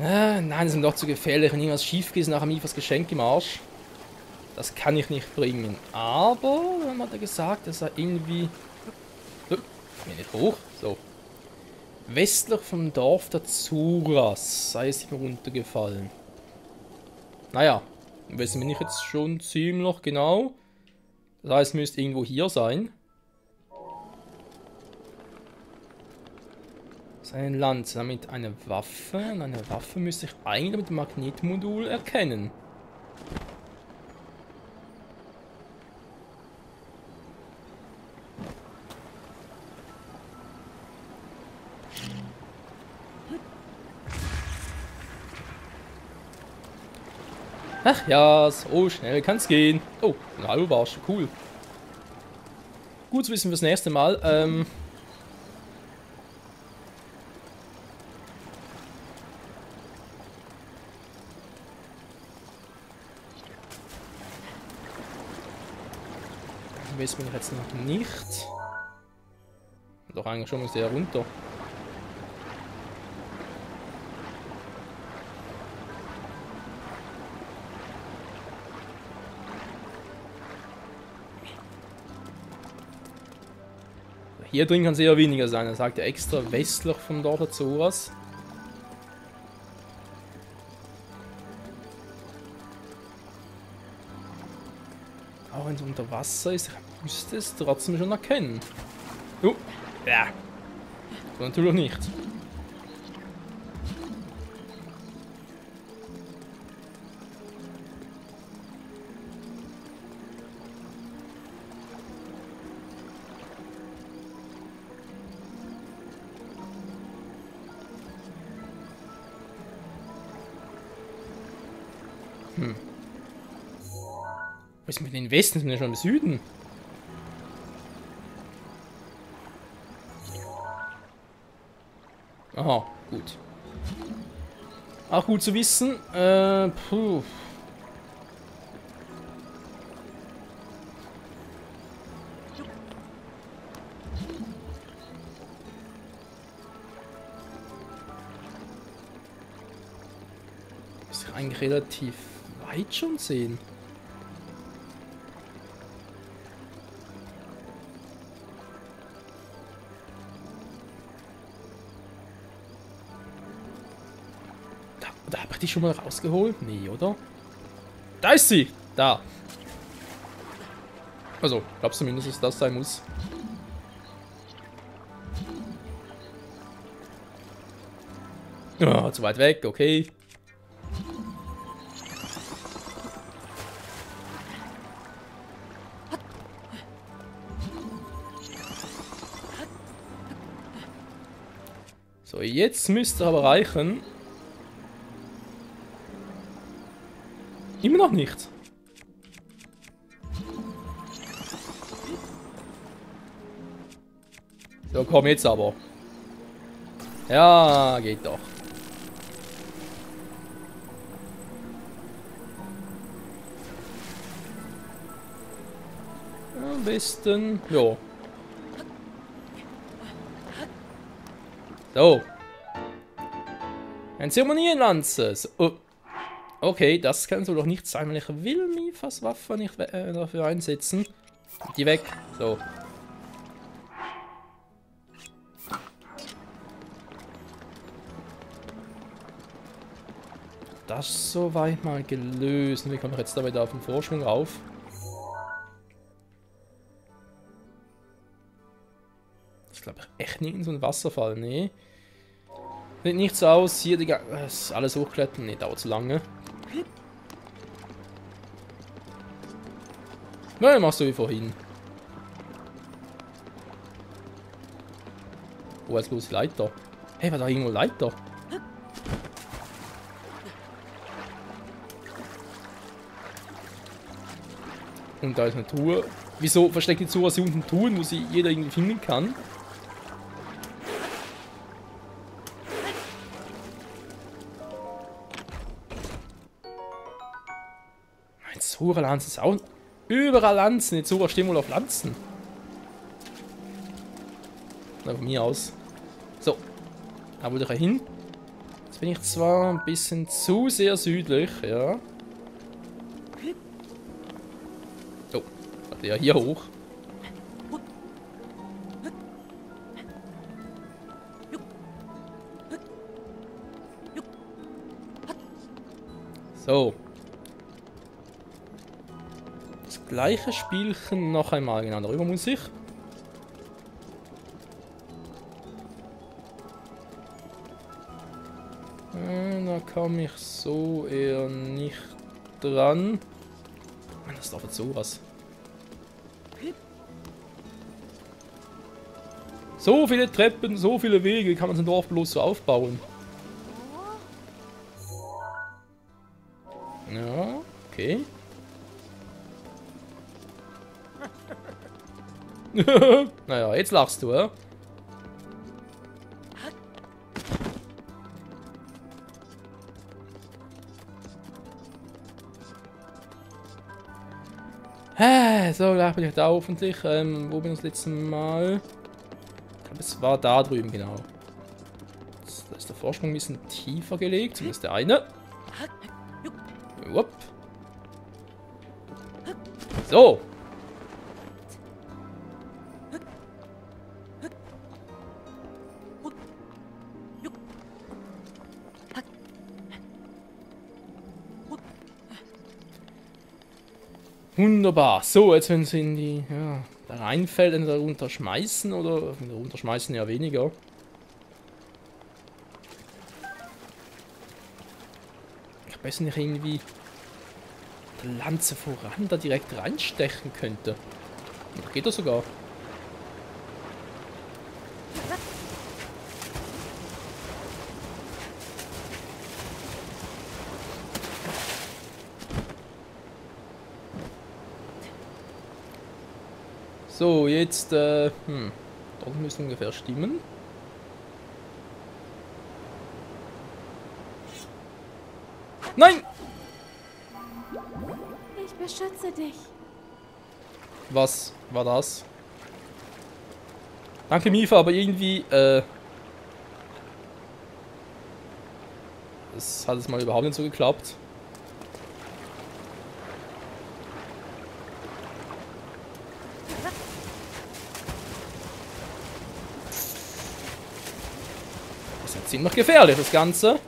Nein, das ist mir doch zu gefährlich. Wenn irgendwas schief geht, ist nachher mir das Geschenk im Arsch. Das kann ich nicht bringen. Aber, dann hat er gesagt, dass er irgendwie... Mir nicht hoch. So. Westlich vom Dorf der Zuras sei es mir runtergefallen. Naja, wissen wir nicht jetzt schon ziemlich genau. Das heißt, es müsste irgendwo hier sein. Seine Lanze, damit eine Waffe. Und eine Waffe müsste ich eigentlich mit dem Magnetmodul erkennen. Ach ja, so schnell kann's gehen. Oh, ein Alubarsch, cool. Gut zu wissen fürs nächste Mal. Weiß bin ich jetzt noch nicht. Doch eigentlich schon muss der runter. Hier drin kann es eher weniger sein. Er sagt ja extra westlich vom Dorf der Zoras. Auch wenn es unter Wasser ist, ich müsste es trotzdem schon erkennen. Ja. So natürlich nicht. Wo ist mit den Westen? Sind wir schon im Süden? Aha, gut. Auch gut zu wissen. Puh. Ist ja eigentlich relativ weit schon sehen. Da habe ich die schon mal rausgeholt? Nee, oder? Da ist sie! Da! Also, glaubst du zumindest, dass das sein muss? Ja, zu weit weg, okay. So, jetzt müsste aber reichen. Immer noch nicht. So, komm jetzt aber. Ja, geht doch. Am besten. Ja. So. Ein Zeremonienlanze. So. Oh. Okay, das kann so doch nicht sein, weil ich will Mifas Waffe nicht dafür einsetzen. Die weg. So. Das ist soweit mal gelöst. Und wie komme ich jetzt da wieder auf den Vorsprung rauf? Das ist, glaube ich, echt nicht so ein Wasserfall. Nee. Sieht nicht so aus. Hier die ist alles hochklettern. Nee, dauert zu lange. Nein, machst du wie vorhin. Oh, jetzt los Leiter. Hey, war da irgendwo Leiter? Und da ist eine Truhe. Wieso versteckt die Zora sie unten Truhen, wo sie jeder irgendwie finden kann? Mein Zora-Lanzen ist auch... Überall Lanzen. Die Zora stehen wohl auf Lanzen. Na, von mir aus. So. Da wollte ich ja hin. Jetzt bin ich zwar ein bisschen zu sehr südlich, ja. Oh, der hier hoch. So. Das gleiche Spielchen noch einmal. Genau, darüber muss ich. Da komme ich so eher nicht dran. Mann, das ist doch jetzt sowas. So viele Treppen, so viele Wege kann man so ein Dorf bloß so aufbauen. Ja, okay. Naja, jetzt lachst du, ja? So, da bin ich da hoffentlich. Wo bin ich das letzte Mal? Ich glaube, es war da drüben, genau. Da ist der Vorsprung ein bisschen tiefer gelegt, zumindest der eine. Upp. So. Wunderbar. So, jetzt wenn sie in die, ja, da reinfällt, entweder runterschmeißen oder runterschmeißen ja weniger. Ich weiß nicht irgendwie der Lanze voran da direkt reinstechen könnte. Da geht das sogar. So, jetzt, das müsste ungefähr stimmen. Nein! Ich beschütze dich. Was war das? Danke, Mifa, aber irgendwie, das hat es mal überhaupt nicht so geklappt. Das ist ja ziemlich gefährlich, das Ganze.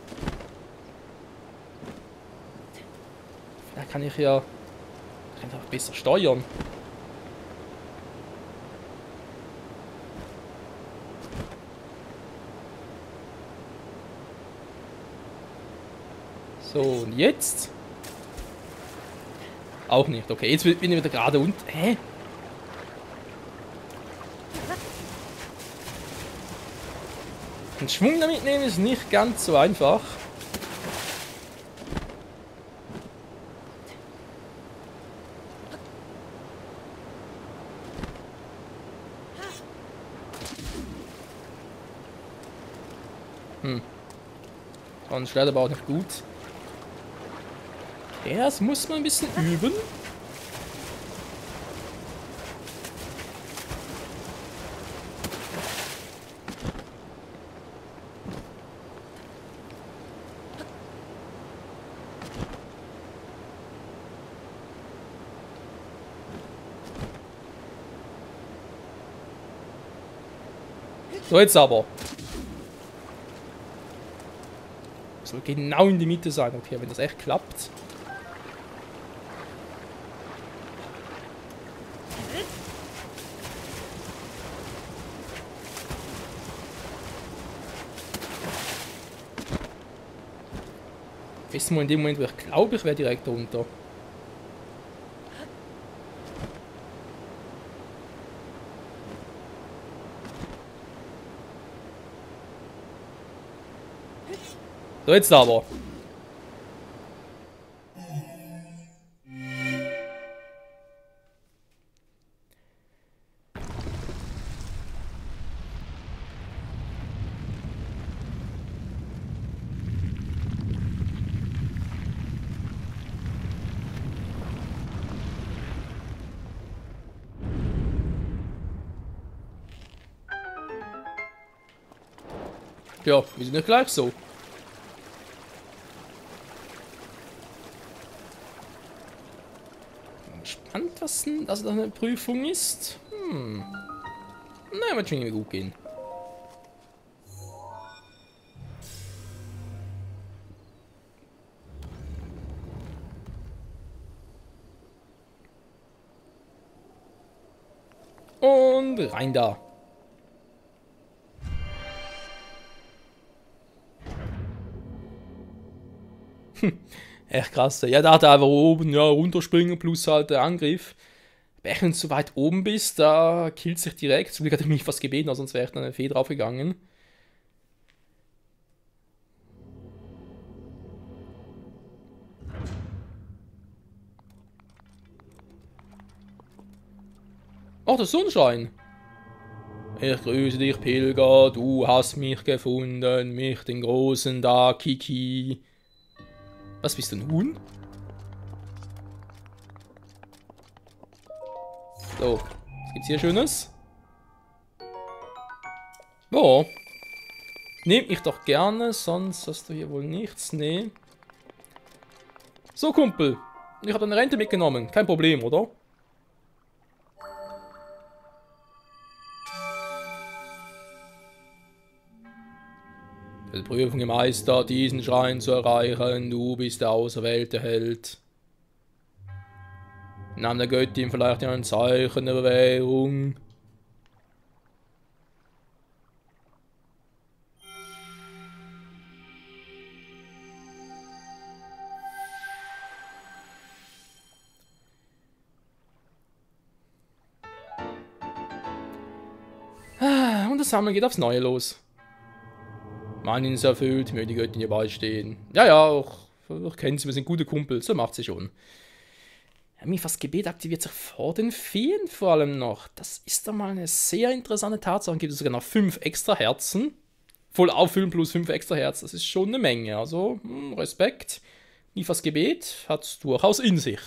Da kann ich ja auch besser steuern. So, und jetzt? Auch nicht. Okay, jetzt bin ich wieder gerade und... Hä? Den Schwung damit nehmen ist nicht ganz so einfach. Und schwer aber auch nicht gut. Okay, das muss man ein bisschen üben. So, jetzt aber. Soll genau in die Mitte sein. Okay, wenn das echt klappt. Wissen wir in dem Moment, wo ich glaube, ich wäre direkt runter. So, jetzt aber. Ja, wir sind nicht gleich so. Gespannt, was denn also eine Prüfung ist. Naja, wird schon irgendwie gut gehen. Und rein da. Echt krass. Ja, da hat er einfach oben, ja, runterspringen plus halt der Angriff. Wenn du so weit oben bist, da killt sich direkt. Zum Glück hat er mich fast gebeten, sonst wäre ich dann eine Fee draufgegangen. Ach, der Sonnenschein. Ich grüße dich, Pilger, du hast mich gefunden, mich den Großen da, Kiki. Was bist du, ein Huhn? So, was gibt's hier Schönes? Ja. Nehm ich doch gerne, sonst hast du hier wohl nichts. Nee. So, Kumpel. Ich habe deine Rente mitgenommen. Kein Problem, oder? Die Prüfung gemeistert, diesen Schrein zu erreichen. Du bist der auserwählte Held. Im Namen der Göttin vielleicht ein Zeichen der Bewährung. Und das Sammeln geht aufs Neue los. Mann ist erfüllt, möge die Göttin ihr beistehen. Ja, ja, auch, ich kenne sie, wir sind gute Kumpels, so macht sie schon. Ja, Mifas Gebet aktiviert sich vor den Feen vor allem noch. Das ist doch mal eine sehr interessante Tatsache. Gibt es sogar noch 5 extra Herzen. Voll auffüllen plus 5 extra Herzen, das ist schon eine Menge. Also, Respekt. Mifas Gebet hat es durchaus in sich.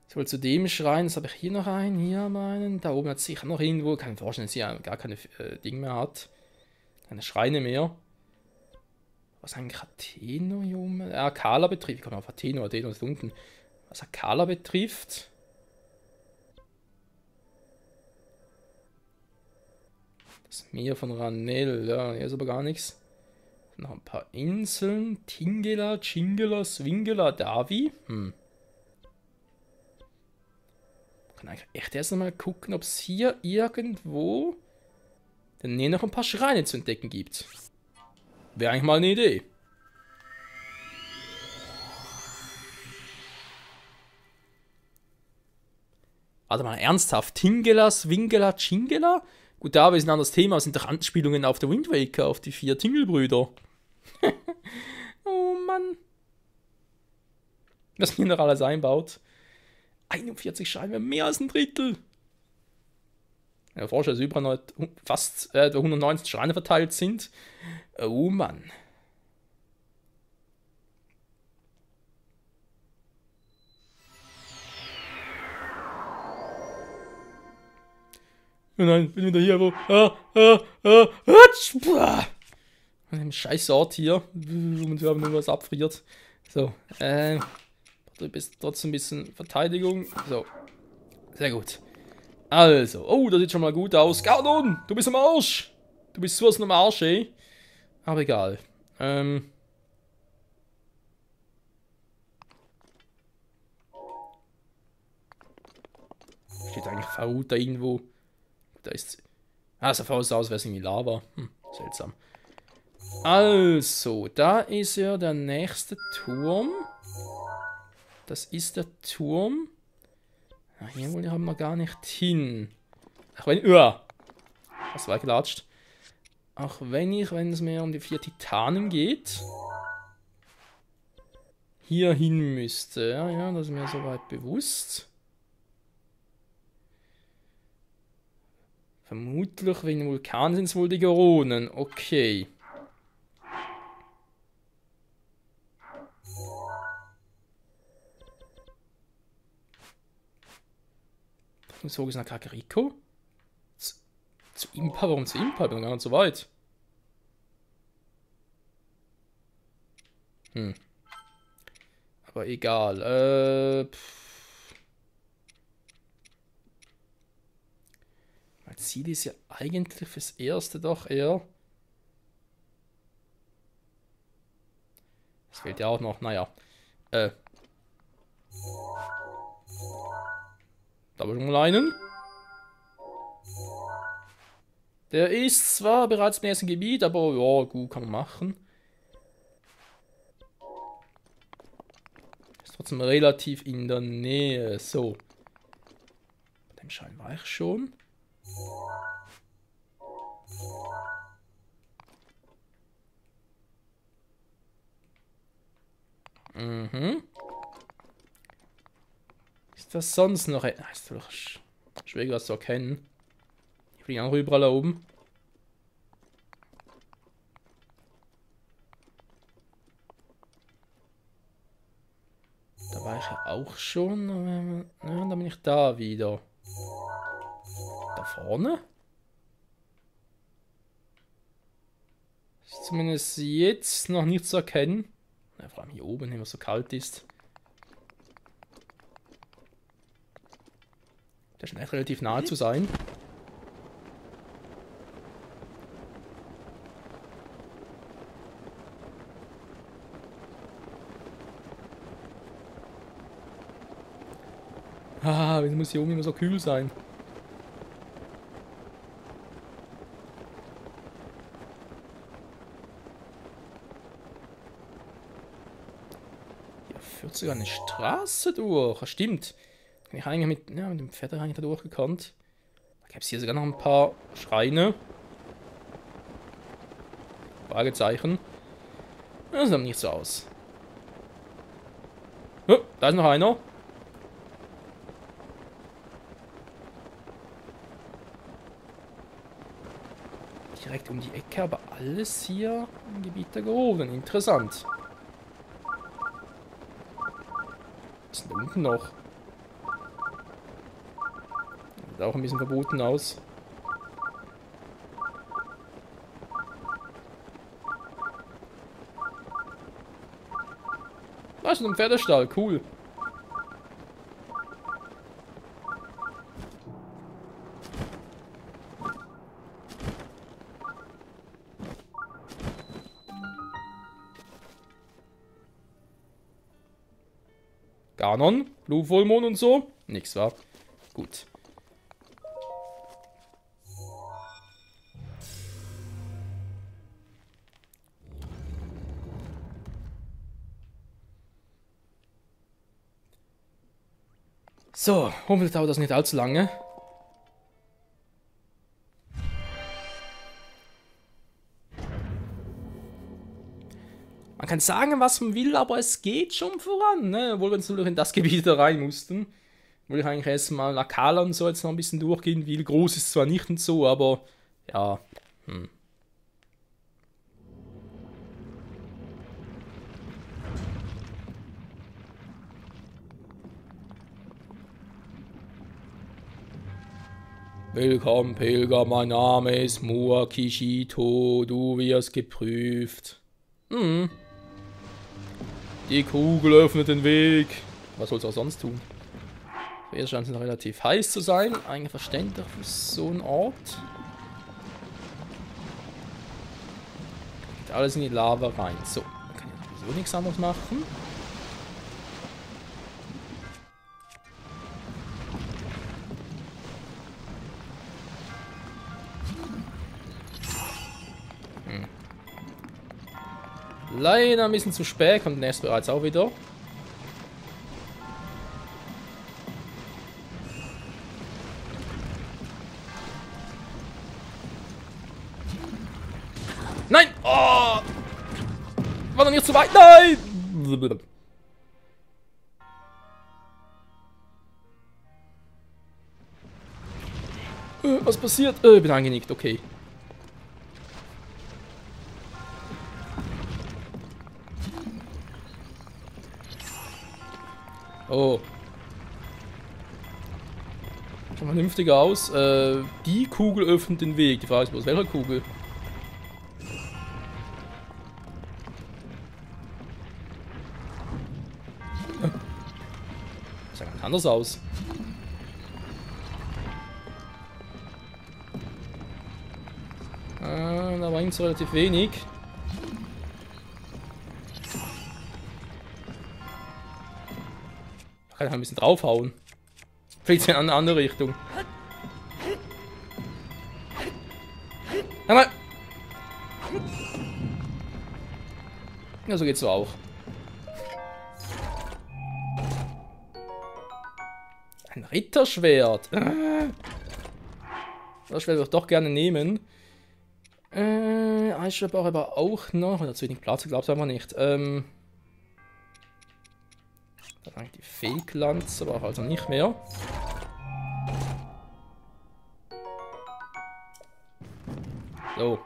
Ich wollte zu dem Schrein, das habe ich hier noch einen, hier meinen. Da oben hat es sicher noch irgendwo, kann ich mir vorstellen, dass hier gar keine Dinge mehr hat. Keine Schreine mehr. Was eigentlich Atheno hier oben? Ja, Kala betrifft. Ich komme auf Atheno ist unten. Was Kala betrifft. Das Meer von Ranel, ja, hier ist aber gar nichts. Noch ein paar Inseln. Tingela, Chingela, Swingela, Davi. Kann eigentlich echt erst einmal gucken, ob es hier irgendwo in der Nähe noch ein paar Schreine zu entdecken gibt. Wäre eigentlich mal eine Idee. Warte mal, ernsthaft? Tingela, Swingela, Chingela? Gut, da ist ein anderes Thema, sind doch Anspielungen auf der Wind Waker, auf die 4 Tingelbrüder. Oh Mann. Was mir noch alles einbaut. 41 Schreine, mehr als ein Drittel. Ja, Forscher, dass überall fast 119 Schreine verteilt sind. Oh Mann. Oh nein, bin wieder hier, wo. An dem scheiß Ort hier. Und wir haben nur was abfriert. So, du bist trotzdem ein bisschen Verteidigung. So. Sehr gut. Also. Oh, das sieht schon mal gut aus. Gardon, du bist am Arsch. Du bist sowas am Arsch, ey. Aber egal. Steht eigentlich Farut da irgendwo? Da ist. Ah, so aus, wäre es irgendwie Lava. Seltsam. Also, da ist ja der nächste Turm. Das ist der Turm. Ach, hier wohl haben wir gar nicht hin. Ach, wenn. Das war gelatscht. Auch wenn es mehr um die 4 Titanen geht, hier hin müsste. Ja, ja, das ist mir soweit bewusst. Vermutlich, wenn Vulkan sind es wohl die Goronen. Okay. So ist nach Kakariko. Zu Impa, warum zu Impa? Ich bin gar nicht so weit. Aber egal. Mein Ziel ist ja eigentlich fürs Erste doch eher. Das fehlt ja auch noch, naja. Da haben wir schon mal einen. Der ist zwar bereits im ersten Gebiet, aber ja, gut, kann man machen. Ist trotzdem relativ in der Nähe. So. Bei dem Schein war ich schon. Mhm. Ist das sonst noch... Ist doch schwieriger zu erkennen. Ich fliege auch überall da oben. Da war ich ja auch schon. Ja, dann bin ich da wieder. Da vorne? Ist zumindest jetzt noch nicht zu erkennen. Ja, vor allem hier oben, wenn es so kalt ist. Der scheint echt relativ nahe zu sein. Ah, wieso muss hier oben immer so kühl sein? Hier führt sogar eine Straße durch. Stimmt. Kann ich eigentlich mit dem Pferd eigentlich da durchgekannt. Da gäbe es hier sogar noch ein paar Schreine. Fragezeichen. Das sieht aber nicht so aus. Oh, da ist noch einer. Direkt um die Ecke, aber alles hier im Gebiet der Geroden. Interessant. Was ist denn da unten noch? Sieht auch ein bisschen verboten aus. Da ist noch ein Pferdestall, cool. Ganon, Blue Vollmond und so. Nix war. Gut. So, hoffentlich dauert das nicht allzu lange. Man kann sagen, was man will, aber es geht schon voran, ne? Obwohl wir jetzt nur in das Gebiet da rein mussten. Wollte ich eigentlich erstmal Akala und so jetzt noch ein bisschen durchgehen will. Groß ist zwar nicht und so, aber ja. Willkommen, Pilger, mein Name ist Mua Kishito, du wirst geprüft. Die Kugel öffnet den Weg. Was soll es auch sonst tun? Jetzt scheint es noch relativ heiß zu sein. Eigentlich verständlich für so einen Ort. Geht alles in die Lava rein. So, dann kann ich sowieso nichts anderes machen. Leider ein bisschen zu spät, kommt der nächste bereits auch wieder. Nein! Oh! War doch nicht zu weit! Nein! Was passiert? Ich bin eingenickt, okay. Oh. Schaut vernünftiger aus. Die Kugel öffnet den Weg. Die Frage ist bloß, welche Kugel? anders aus. Da bringt es relativ wenig. Da kann ich ein bisschen draufhauen. Fliegt in eine andere Richtung. Einmal! Ja, so geht's so auch. Ein Ritterschwert. Das Schwert würde ich doch gerne nehmen. Eisschwert brauche ich aber auch noch. Oder zu wenig Platz, glaubst du aber nicht. Dann eigentlich die Fake-Lanze, aber also nicht mehr. So.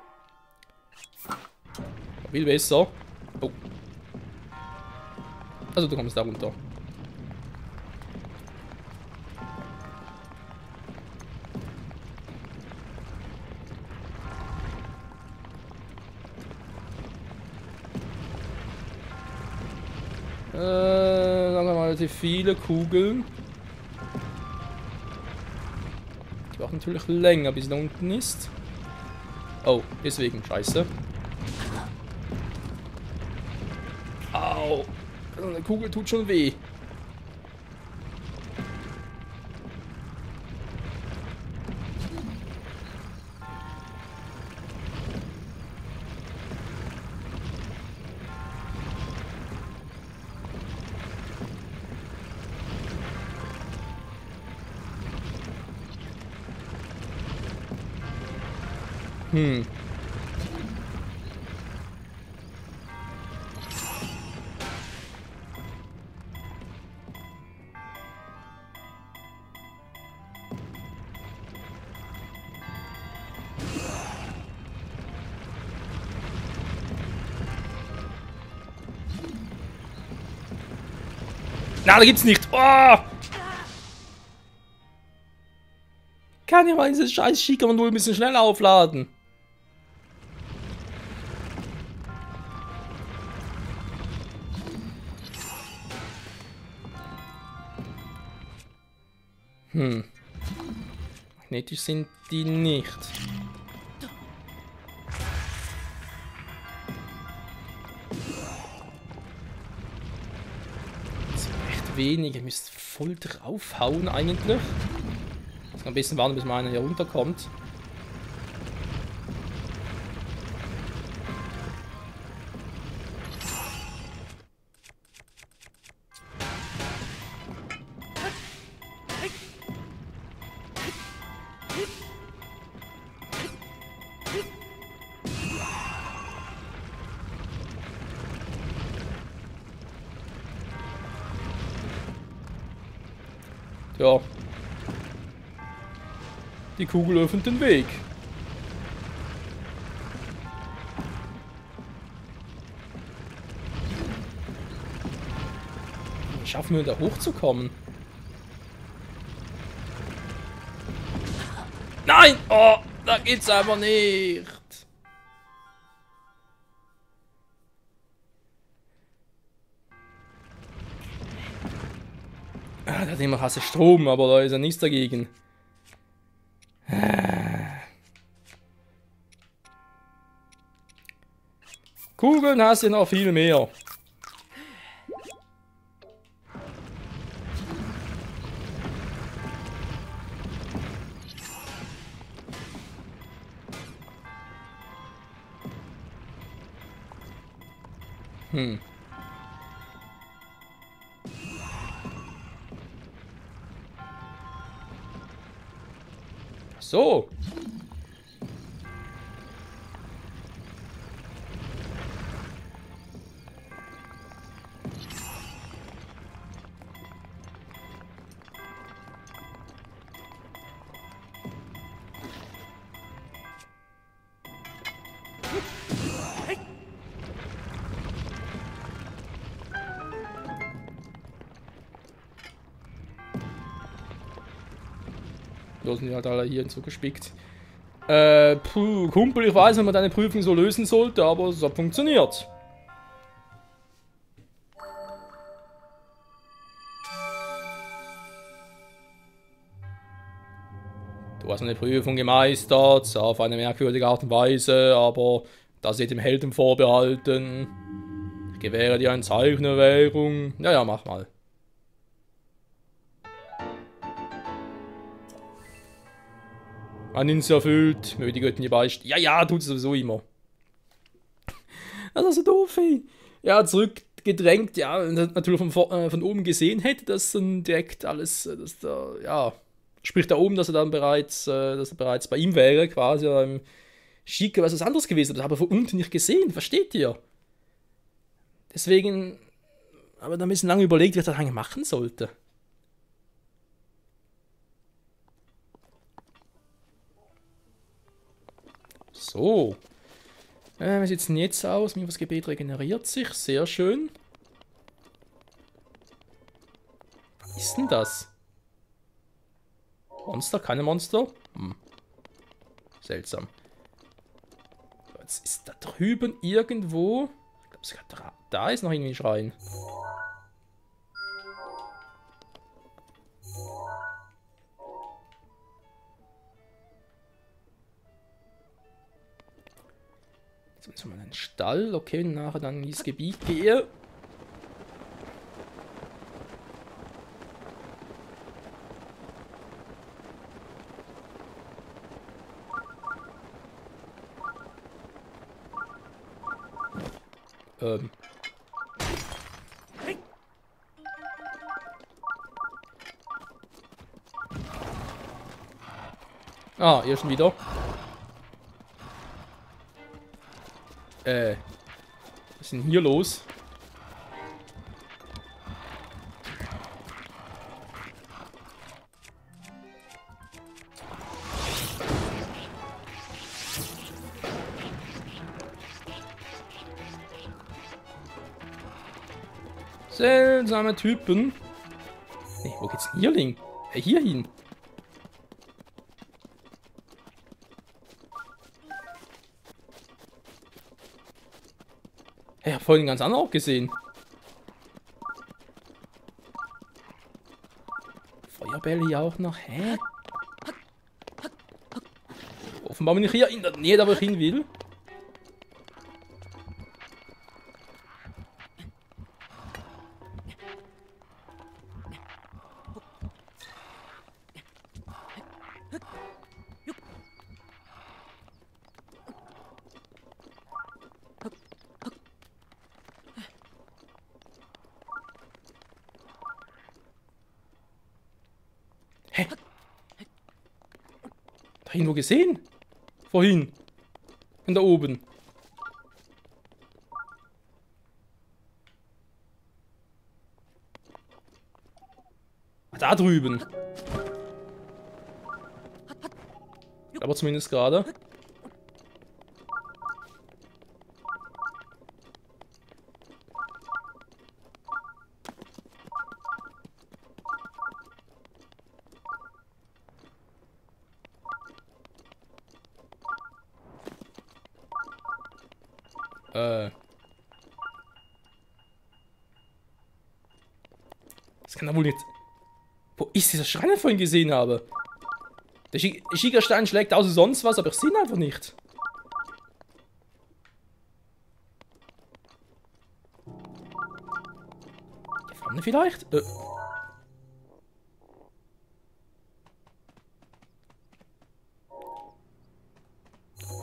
Viel besser. Oh. Also du kommst da runter. Sagen wir mal relativ viele Kugeln. Die brauchen natürlich länger, bis sie da unten ist. Oh, deswegen, scheiße. Au! Eine Kugel tut schon weh. Na, da gibt's nicht. Oh! Kann ja mal dieses scheiß Shika-Modul ein bisschen schneller aufladen. Magnetisch sind die nicht. Wenig, ihr müsst voll draufhauen eigentlich. Muss ein bisschen warten, bis mal einer hier runterkommt. Ja. Die Kugel öffnet den Weg. Wie schaffen wir da hochzukommen? Nein! Oh, da geht's einfach nicht. Ah, da hat immer Hasse Strom, aber da ist ja nichts dagegen. Kugeln hast du noch viel mehr. So. Da sind die halt alle hier zugespickt. Kumpel, ich weiß, wenn man deine Prüfung so lösen sollte, aber es hat funktioniert. Du hast eine Prüfung gemeistert, auf eine merkwürdige Art und Weise, aber das ist dem Helden vorbehalten. Ich gewähre dir ein Zeichen der Währung. Ja, ja, mach mal. Ein Dienst erfüllt, möge die Göttin dir beistehen. Ja, ja, tut es sowieso immer. Das ist so doof, ey. Ja, zurückgedrängt, ja, natürlich von oben gesehen hätte, dass dann direkt alles, dass da, ja, spricht da oben, dass er bereits bei ihm wäre, quasi, oder im Schicke, was anderes gewesen, das habe ich von unten nicht gesehen, versteht ihr? Deswegen, aber da ein bisschen lange überlegt, was er eigentlich machen sollte. So. Wie sieht es denn jetzt aus? Mein Gebet regeneriert sich. Sehr schön. Was ist denn das? Monster? Keine Monster? Seltsam. Jetzt ist da drüben irgendwo... Ich glaube, da ist noch irgendwie ein Schrein. Jetzt müssen wir in den Stall. Okay, nachher dann in dieses Gebiet gehe. Ah, hier schon wieder. Was ist denn hier los? Seltsame Typen. Hey, wo geht's denn hier hin? Hier hin. Ich habe vorhin ganz anderen auch gesehen. Feuerbälle hier auch noch. Hä? Offenbar bin ich hier in der Nähe, da wo ich hin will. Hä? Da irgendwo gesehen? Vorhin. Von da oben. Da drüben. Aber zumindest gerade. Das kann da wohl nicht... Wo ist dieser Schrein, den ich vorhin gesehen habe? Der Schiegerstein schlägt aus wie sonst was, aber ich sehe ihn einfach nicht. Hier vorne vielleicht?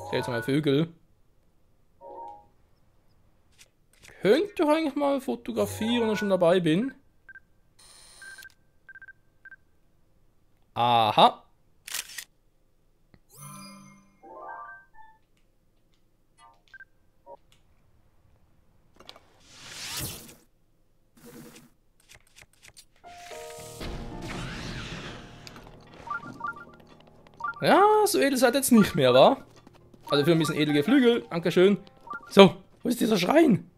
Seltsame Vögel. Könnte doch eigentlich mal fotografieren, wenn ich schon dabei bin. Aha. Ja, so edel seid ihr jetzt nicht mehr, wa? Also für ein bisschen edelige Flügel. Dankeschön. So, wo ist dieser Schrein?